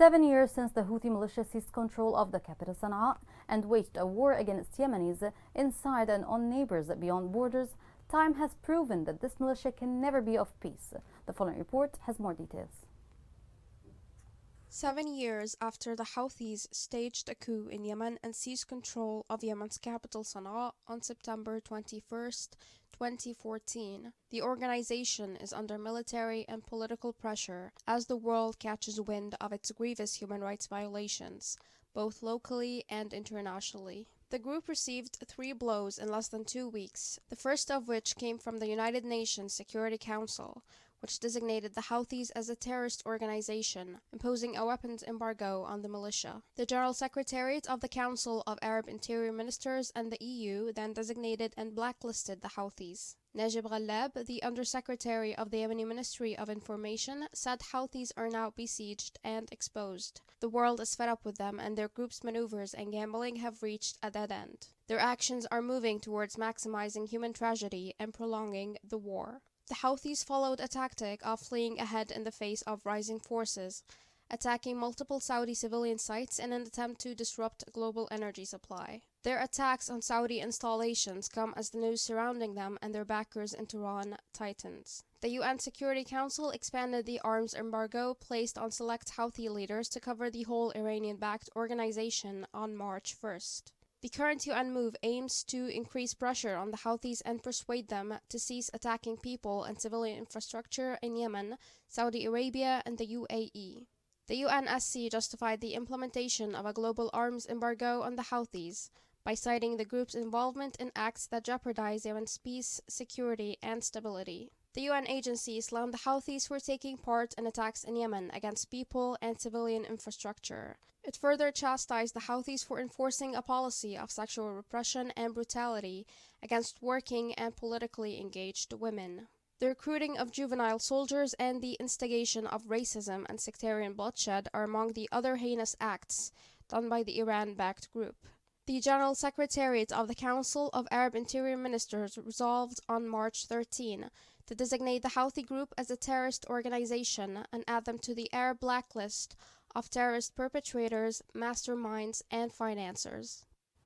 7 years since the Houthi militia seized control of the capital Sana'a and waged a war against Yemenis inside and on neighbors beyond borders, time has proven that this militia can never be of peace. The following report has more details. 7 years after the Houthis staged a coup in Yemen and seized control of Yemen's capital Sana'a on September 21st, 2014, the organization is under military and political pressure as the world catches wind of its grievous human rights violations, both locally and internationally. The group received 3 blows in less than 2 weeks, the first of which came from the United Nations Security Council, which designated the Houthis as a terrorist organization, imposing a weapons embargo on the militia. The General Secretariat of the Council of Arab Interior Ministers and the EU then designated and blacklisted the Houthis. Najib Ghallab, the Undersecretary of the Yemeni Ministry of Information, said Houthis are now besieged and exposed. The world is fed up with them, and their group's maneuvers and gambling have reached a dead end. Their actions are moving towards maximizing human tragedy and prolonging the war. The Houthis followed a tactic of fleeing ahead in the face of rising forces, attacking multiple Saudi civilian sites in an attempt to disrupt global energy supply. Their attacks on Saudi installations come as the news surrounding them and their backers in Tehran tightens. The UN Security Council expanded the arms embargo placed on select Houthi leaders to cover the whole Iranian-backed organization on March 1st. The current UN move aims to increase pressure on the Houthis and persuade them to cease attacking people and civilian infrastructure in Yemen, Saudi Arabia, and the UAE. The UNSC justified the implementation of a global arms embargo on the Houthis by citing the group's involvement in acts that jeopardize Yemen's peace, security, and stability. The UN agency slammed the Houthis for taking part in attacks in Yemen against people and civilian infrastructure. It further chastised the Houthis for enforcing a policy of sexual repression and brutality against working and politically engaged women. The recruiting of juvenile soldiers and the instigation of racism and sectarian bloodshed are among the other heinous acts done by the Iran-backed group. The General Secretariat of the Council of Arab Interior Ministers resolved on March 13 to designate the Houthi group as a terrorist organization and add them to the Arab blacklist of terrorist perpetrators, masterminds, and financiers.